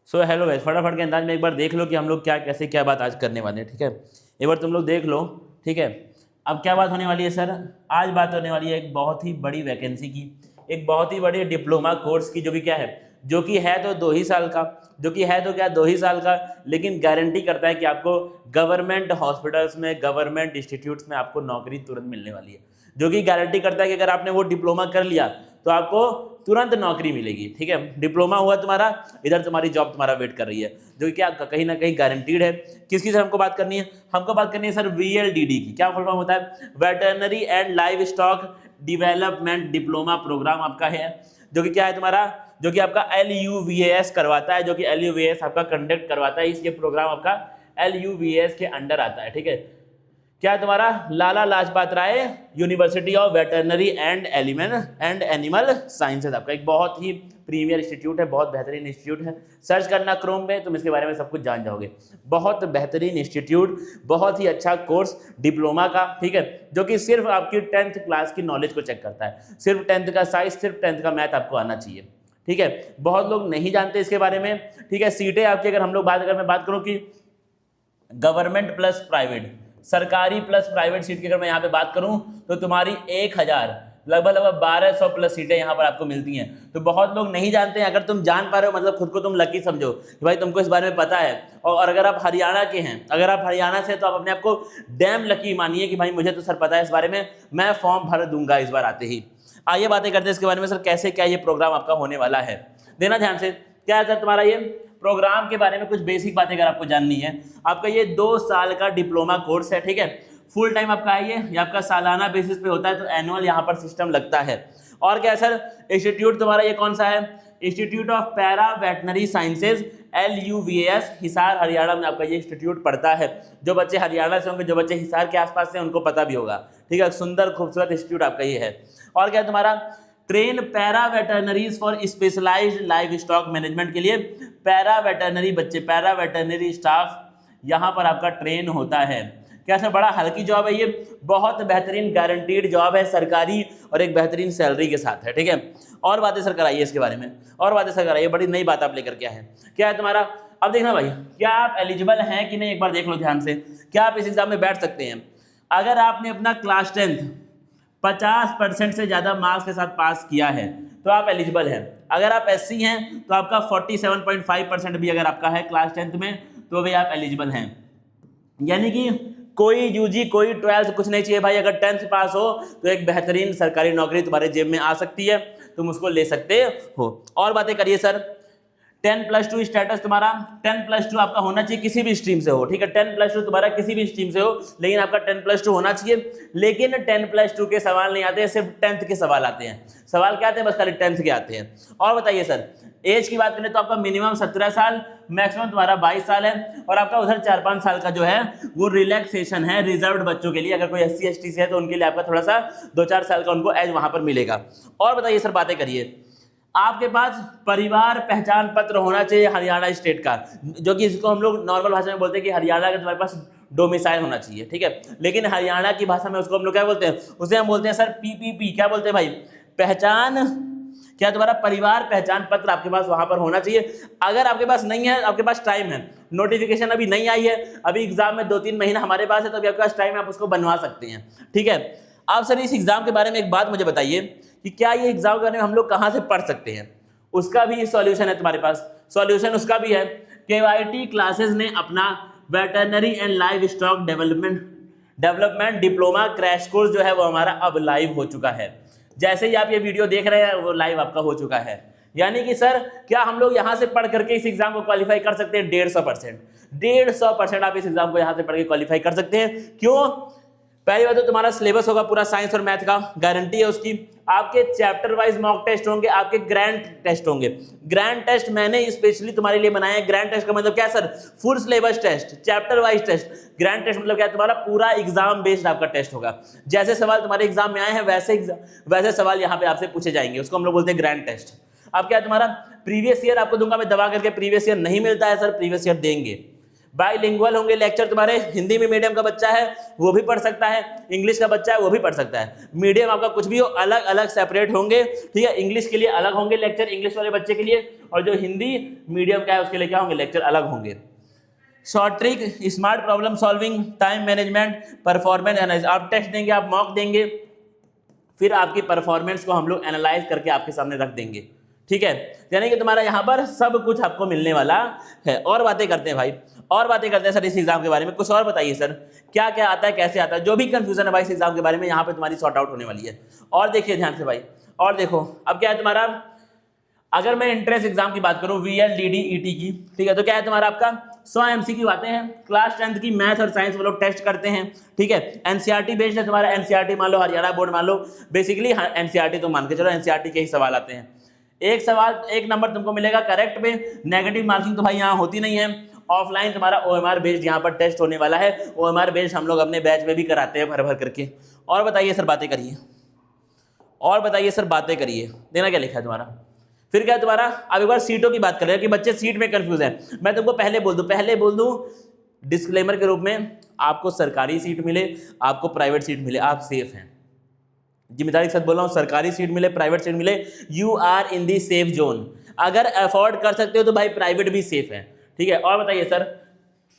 So hello guys, फटाफट के अंदाज में एक बार देख लो कि हम लोग क्या कैसे क्या बात आज करने वाले हैं। ठीक है, एक बार तुम लोग देख लो। ठीक है, अब क्या बात होने वाली है सर? आज बात होने वाली है एक बहुत ही बड़ी वैकेंसी की, एक बहुत ही बड़ी डिप्लोमा कोर्स की, जो कि क्या है, जो कि है तो 2 ही साल का, जो कि है तो क्या 2 ही साल का, लेकिन गारंटी करता है कि आपको गवर्नमेंट हॉस्पिटल्स में, गवर्नमेंट इंस्टीट्यूट्स में आपको नौकरी तुरंत मिलने वाली है। जो कि गारंटी करता है कि अगर आपने वो डिप्लोमा कर लिया तो आपको तुरंत नौकरी मिलेगी। ठीक है, डिप्लोमा हुआ तुम्हारा, इधर तुम्हारी जॉब तुम्हारा वेट कर रही है, जो कि क्या कहीं ना कहीं गारंटीड है। किसकी सर हमको बात करनी है? हमको बात करनी है सर VLDD की। क्या फुल फॉर्म होता है? Veterinary and livestock development diploma programme आपका है, जो कि क्या है तुम्हारा, जो कि आपका LUVAS करवाता है, जो कि LUVAS आपका कंडक्ट करवाता है। इसके प्रोग्राम आपका LUVAS के अंडर आता है। ठीक है, क्या है तुम्हारा? Lala Lajpat Rai university of veterinary and animal sciences, आपका एक बहुत ही प्रीमियर इंस्टीट्यूट है, बहुत बेहतरीन इंस्टीट्यूट है। सर्च करना क्रोम पे, तुम इसके बारे में सब कुछ जान जाओगे। बहुत बेहतरीन इंस्टीट्यूट, बहुत ही अच्छा कोर्स डिप्लोमा का। ठीक है, जो कि सिर्फ आपकी 10th क्लास की नॉलेज को चेक करता है। सिर्फ 10th का साइंस, सिर्फ 10th का मैथ आपको आना चाहिए। ठीक है, बहुत लोग नहीं जानते इसके बारे में। ठीक है, सीटें आपकी, अगर हम लोग अगर मैं बात करूँ कि गवर्नमेंट प्लस प्राइवेट, सरकारी प्लस प्राइवेट सीट की अगर मैं यहाँ पे बात करूँ तो तुम्हारी 1000 लगभग 1200 प्लस सीटें यहाँ पर आपको मिलती हैं। तो बहुत लोग नहीं जानते हैं। अगर तुम जान पा रहे हो मतलब खुद को तुम लकी समझो कि भाई तुमको इस बारे में पता है। और अगर आप हरियाणा के हैं, अगर आप हरियाणा से, तो आप अपने आप को डैम लकी मानिए कि भाई मुझे तो सर पता है इस बारे में, मैं फॉर्म भर दूंगा इस बार आते ही। आइए बातें करते हैं इसके बारे में सर, कैसे क्या ये प्रोग्राम आपका होने वाला है। देना ध्यान से। क्या है सर तुम्हारा ये प्रोग्राम के बारे में कुछ बेसिक बातें अगर आपको जाननी है। आपका ये 2 साल का डिप्लोमा कोर्स है। ठीक है, फुल टाइम आपका है ये आपका सालाना बेसिस पे होता है, तो एनुअल यहाँ पर सिस्टम लगता है। और क्या है सर, इंस्टीट्यूट तुम्हारा ये कौन सा है? Institute of para veterinary sciences LUVAS, Hisar Haryana में आपका ये इंस्टीट्यूट पड़ता है। जो बच्चे हरियाणा से होंगे, जो बच्चे हिसार के आसपास से, उनको पता भी होगा। ठीक है, सुंदर खूबसूरत इंस्टीट्यूट आपका ये है। और क्या है तुम्हारा? Train para veterinaries for specialized livestock management के लिए पैरा वेटरनरी बच्चे, पैरा वेटरनरी स्टाफ यहाँ पर आपका ट्रेन होता है। क्या सर, बड़ा हल्की जॉब है ये, बहुत बेहतरीन गारंटीड जॉब है, सरकारी और एक बेहतरीन सैलरी के साथ है। ठीक है, और बातें सर कराइए इसके बारे में, और बातें सर कराइए, बड़ी नई बात आप लेकर क्या है, क्या है तुम्हारा? अब देखना भाई, क्या आप एलिजिबल हैं कि नहीं, एक बार देख लो ध्यान से। क्या आप इस एग्जाम में बैठ सकते हैं? अगर आपने अपना क्लास 10th 50% से ज़्यादा मार्क्स के साथ पास किया है तो आप एलिजिबल हैं। अगर आप SC हैं तो आपका 47.5% भी अगर आपका है क्लास 10th में, तो भी आप एलिजिबल हैं। यानी कि कोई UG, कोई 12th कुछ नहीं चाहिए भाई। अगर 10th पास हो तो एक बेहतरीन सरकारी नौकरी तुम्हारे जेब में आ सकती है, तुम उसको ले सकते हो। और बातें करिए सर। 10+2 स्टेटस तुम्हारा, 10+2 आपका होना चाहिए किसी भी स्ट्रीम से हो। ठीक है, 10+2 तुम्हारा किसी भी स्ट्रीम से हो, लेकिन आपका 10+2 होना चाहिए। लेकिन 10+2 के सवाल नहीं आते, सिर्फ 10th के सवाल आते हैं। सवाल क्या आते हैं? बस खाली 10th के आते हैं। और बताइए सर, एज की बात करें तो आपका मिनिमम 17 साल, मैक्सिमम तुम्हारा 22 साल है। और आपका उधर 4-5 साल का जो है वो रिलैक्सेशन है रिजर्व्ड बच्चों के लिए। अगर कोई SC ST से है तो उनके लिए आपका थोड़ा सा 2-4 साल का उनको एज वहां पर मिलेगा। और बताइए सर, बातें करिए। आपके पास परिवार पहचान पत्र होना चाहिए हरियाणा स्टेट का, जो कि इसको हम लोग नॉर्मल भाषा में बोलते हैं कि हरियाणा का तुम्हारे पास डोमिसाइल होना चाहिए। ठीक है, लेकिन हरियाणा की भाषा में उसको हम लोग क्या बोलते हैं? उसे हम बोलते हैं सर PPP। क्या बोलते हैं भाई? पहचान, क्या तुम्हारा परिवार पहचान पत्र आपके पास वहां पर होना चाहिए। अगर आपके पास नहीं है, आपके पास टाइम है, नोटिफिकेशन अभी नहीं आई है, अभी एग्जाम में 2-3 महीना हमारे पास है, तो अभी आपके पास टाइम है, आप उसको बनवा सकते हैं। ठीक है, आप सर इस एग्जाम के बारे में एक बात मुझे बताइए कि क्या ये एग्जाम के बारे में हम लोग कहाँ से पढ़ सकते हैं? उसका भी सॉल्यूशन है तुम्हारे पास। सॉल्यूशन उसका भी है, KYT क्लासेस ने अपना veterinary and livestock development diploma crash course जो है वो हमारा अब लाइव हो चुका है। जैसे ही आप ये वीडियो देख रहे हैं वो लाइव आपका हो चुका है। यानी कि सर, क्या हम लोग यहाँ से पढ़ करके इस एग्जाम को क्वालिफाई कर सकते हैं? 150% आप इस एग्जाम को यहाँ से पढ़ के क्वालिफाई कर सकते हैं। क्यों? पहली बात तो तुम्हारा सिलेबस होगा पूरा साइंस और मैथ का, गारंटी है उसकी। आपके चैप्टर वाइज मॉक टेस्ट होंगे, आपके ग्रैंड टेस्ट होंगे। ग्रैंड टेस्ट मैंने स्पेशली तुम्हारे लिए बनाया है। ग्रैंड टेस्ट का मतलब क्या sir? Full syllabus test, chapter wise test. Grand test मतलब क्या? तुम्हारा पूरा एग्जाम बेस्ड आपका टेस्ट होगा। जैसे सवाल तुम्हारे एग्जाम में आए हैं वैसे सवाल यहाँ पे आपसे पूछे जाएंगे, उसको हम लोग बोलते हैं ग्रैंड टेस्ट। अब क्या तुम्हारा प्रीवियस ईयर आपको दूंगा मैं दबा करके, प्रीवियस ईयर नहीं मिलता है सर, प्रीवियस ईयर देंगे। बाइलिंगुअल होंगे लेक्चर तुम्हारे, हिंदी में मीडियम का बच्चा है वो भी पढ़ सकता है, इंग्लिश का बच्चा है वो भी पढ़ सकता है। मीडियम आपका कुछ भी हो, अलग अलग सेपरेट होंगे, ठीक है। इंग्लिश के लिए अलग होंगे लेक्चर, इंग्लिश वाले बच्चे के लिए, और जो हिंदी मीडियम का है उसके लिए क्या होंगे, लेक्चर अलग होंगे। Short trick, smart problem solving, time management, performance analysis. आप टेस्ट देंगे, आप मॉक देंगे, फिर आपकी परफॉर्मेंस को हम लोग एनालाइज करके आपके सामने रख देंगे, ठीक है। यानी कि तुम्हारा यहाँ पर सब कुछ आपको मिलने वाला है। और बातें करते हैं भाई, और बातें करते हैं सर इस एग्जाम के बारे में। कुछ और बताइए सर, क्या क्या आता है, कैसे आता है, जो भी कंफ्यूजन है भाई इस एग्जाम के बारे में यहाँ पे तुम्हारी सॉर्ट आउट होने वाली है। और देखिए ध्यान से भाई, और देखो अब क्या है तुम्हारा, अगर मैं एंट्रेंस एग्जाम की बात करूं VLDD ET की, ठीक है, तो क्या है तुम्हारा आपका 100 MCQ आते हैं। क्लास 10th की मैथ और साइंस वो लोग टेस्ट करते हैं, ठीक है। NCERT बेस्ड है तुम्हारा, NCERT मान लो, हरियाणा बोर्ड मान लो, बेसिकली NCERT तो मान के चलो NCERT के ही सवाल आते हैं। एक सवाल 1 नंबर तुमको मिलेगा करेक्ट पे, नेगेटिव मार्किंग तो भाई यहाँ होती नहीं है। ऑफलाइन तुम्हारा OMR बेस्ड यहाँ पर टेस्ट होने वाला है। OMR बेस्ड हम लोग अपने बैच में भी कराते हैं भर भर करके। और बताइए सर, बातें करिए, और बताइए सर, बातें करिए, देना क्या लिखा है तुम्हारा। फिर क्या है तुम्हारा, अब एक बार सीटों की बात करें कि बच्चे सीट में कंफ्यूज हैं। मैं तुमको पहले बोल दूं डिस्क्लेमर के रूप में, आपको सरकारी सीट मिले, आपको प्राइवेट सीट मिले, आप सेफ हैं। जिम्मेदारी के साथ बोल रहा हूँ, सरकारी सीट मिले, प्राइवेट सीट मिले, you are in the safe zone. अगर अफोर्ड कर सकते हो तो भाई प्राइवेट भी सेफ है, ठीक है। और बताइए सर,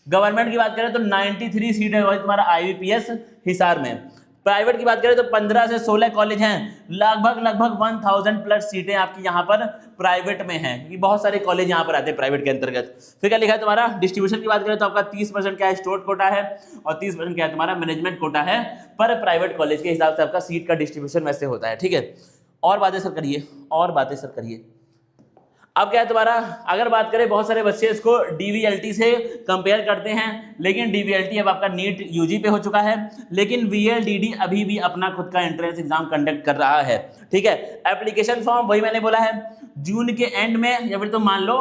गवर्नमेंट की बात करें तो 93 सीट है भाई तुम्हारा IBPS हिसार में। प्राइवेट की बात करें तो 15 से 16 कॉलेज हैं, लगभग 1000 प्लस सीटें आपकी यहाँ पर प्राइवेट में हैं, क्योंकि बहुत सारे कॉलेज यहाँ पर आते हैं प्राइवेट के अंतर्गत। फिर क्या लिखा है तुम्हारा, डिस्ट्रीब्यूशन की बात करें तो आपका 30% क्या है, स्टूडेंट कोटा है, और 30% क्या है तुम्हारा मैनेजमेंट कोटा है। पर प्राइवेट कॉलेज के हिसाब से आपका सीट का डिस्ट्रीब्यूशन वैसे होता है, ठीक है। और बातें सर करिए, और बातें सर करिए। अब क्या है तुम्हारा, अगर बात करें, बहुत सारे बच्चे इसको DVLT से कंपेयर करते हैं, लेकिन DVLT अब आपका नीट UG पे हो चुका है, लेकिन VLDD अभी भी अपना खुद का एंट्रेंस एग्जाम कंडक्ट कर रहा है, ठीक है। एप्लीकेशन फॉर्म वही मैंने बोला है, जून के एंड में या फिर तो मान लो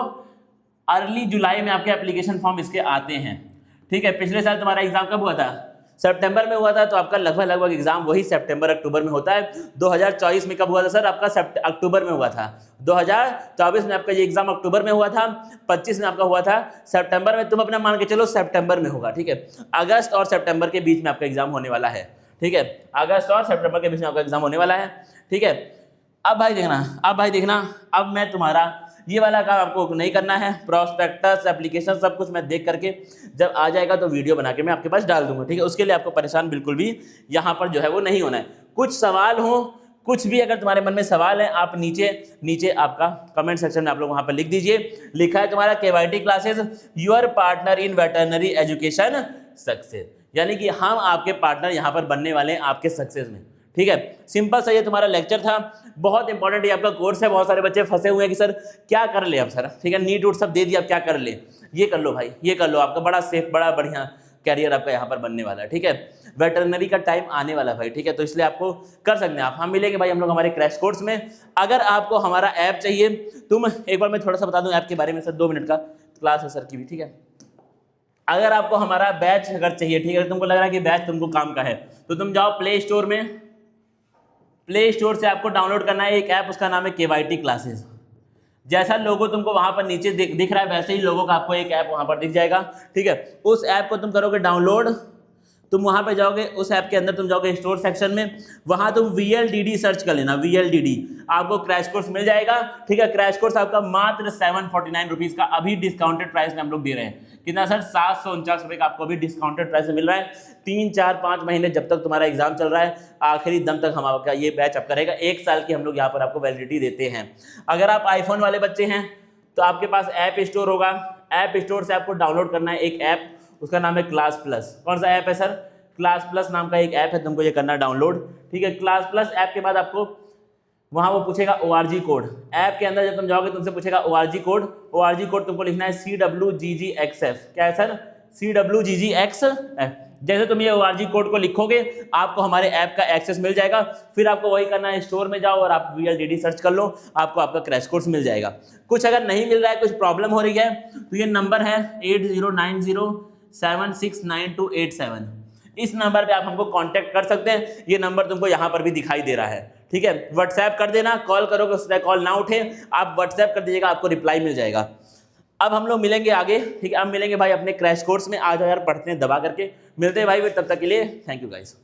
अर्ली जुलाई में आपके एप्लीकेशन फॉर्म इसके आते हैं, ठीक है। पिछले साल तुम्हारा एग्जाम कब हुआ था, सितंबर में हुआ था, तो आपका लगभग एग्जाम वही सितंबर अक्टूबर में होता है। 2024 में कब हुआ था सर, आपका अक्टूबर में हुआ था। 2024 में आपका ये एग्जाम अक्टूबर में हुआ था, 25 में आपका हुआ था सितंबर में। तुम अपना मान के चलो सितंबर में होगा, ठीक है। अगस्त और सितंबर के बीच में आपका एग्जाम होने वाला है, ठीक है। अगस्त और सितंबर के बीच में आपका एग्जाम होने वाला है, ठीक है। अब भाई देखना, अब मैं तुम्हारा ये वाला काम आपको नहीं करना है, प्रॉस्पेक्टस एप्लीकेशन सब कुछ मैं देख करके जब आ जाएगा तो वीडियो बना के मैं आपके पास डाल दूंगा, ठीक है। उसके लिए आपको परेशान बिल्कुल भी यहाँ पर जो है वो नहीं होना है। कुछ सवाल हो, कुछ भी अगर तुम्हारे मन में सवाल है, आप नीचे आपका कमेंट सेक्शन में आप लोग वहाँ पर लिख दीजिए। लिखा है तुम्हारा KYT classes your partner in veterinary education success, यानी कि हम आपके पार्टनर यहाँ पर बनने वाले हैं आपके सक्सेस में, ठीक है। सिंपल सा ये तुम्हारा लेक्चर था, बहुत इंपॉर्टेंट ये आपका कोर्स है। बहुत सारे बच्चे फंसे हुए हैं कि सर क्या कर ले अब सर, ठीक है, नीट उट सब दे दिया, अब क्या कर ले। ये कर लो भाई, ये कर लो, आपका बड़ा सेफ, बड़ा बढ़िया कैरियर आपका यहाँ पर बनने वाला है, ठीक है। वेटरनरी का टाइम आने वाला भाई, ठीक है, तो इसलिए आपको कर सकते हैं आप। हम मिलेंगे भाई हम लोग हमारे क्रैश कोर्स में। अगर आपको हमारा ऐप चाहिए, तुम एक बार मैं थोड़ा सा बता दूं ऐप के बारे में सर, 2 मिनट का क्लास है सर की भी, ठीक है। अगर आपको हमारा बैच अगर चाहिए, ठीक है, तुमको लग रहा है कि बैच तुमको काम का है, तो तुम जाओ प्ले स्टोर में, प्ले स्टोर से आपको डाउनलोड करना है एक ऐप, उसका नाम है KYT क्लासेस। जैसा लोगो तुमको वहां पर नीचे दिख रहा है, वैसे ही लोगो का आपको एक ऐप वहां पर दिख जाएगा, ठीक है। उस ऐप को तुम करोगे डाउनलोड, तुम वहां पे जाओगे, उस ऐप के अंदर तुम जाओगे स्टोर सेक्शन में, वहां तुम VLDD सर्च कर लेना, VLDD आपको क्रैश कोर्स मिल जाएगा, ठीक है। क्रैश कोर्स आपका मात्र 749 रुपीज का अभी डिस्काउंटेड प्राइस में हम लोग दे रहे हैं। कितना सर, 749 रुपये का आपको अभी डिस्काउंटेड प्राइस में मिल रहा है। 3, 4, 5 महीने जब तक तुम्हारा एग्जाम चल रहा है, आखिरी दम तक हम आपका ये बैच आपका रहेगा। 1 साल की हम लोग यहाँ पर आपको वैलिडिटी देते हैं। अगर आप आईफोन वाले बच्चे हैं तो आपके पास ऐप स्टोर होगा, ऐप स्टोर से आपको डाउनलोड करना है एक ऐप, उसका नाम है क्लास प्लस। कौन सा ऐप है सर, क्लास प्लस नाम का एक ऐप है, तुमको ये करना है डाउनलोड, ठीक है। क्लास प्लस ऐप के बाद आपको वहाँ वो पूछेगा ORG कोड। ऐप के अंदर जब तुम जाओगे तुमसे पूछेगा ORG कोड, ORG कोड तुमको लिखना है CWGGXF। क्या है सर, CWGGXF। जैसे तुम ये ORG कोड को लिखोगे आपको हमारे ऐप का एक्सेस मिल जाएगा। फिर आपको वही करना है, स्टोर में जाओ और आप VLDD सर्च कर लो, आपको आपका क्रैश कोर्स मिल जाएगा। कुछ अगर नहीं मिल रहा है, कुछ प्रॉब्लम हो रही है, तो ये नंबर है 8090769287, इस नंबर पे आप हमको कांटेक्ट कर सकते हैं। ये नंबर तुमको यहाँ पर भी दिखाई दे रहा है, ठीक है। व्हाट्सएप कर देना, कॉल करोगे उस कॉल ना उठे, आप व्हाट्सएप कर दीजिएगा, आपको रिप्लाई मिल जाएगा। अब हम लोग मिलेंगे आगे, ठीक है, अब मिलेंगे भाई अपने क्रैश कोर्स में। आ जाओ यार, पढ़ते हैं दबा करके, मिलते हैं भाई फिर, तब तक के लिए थैंक यू गाइस।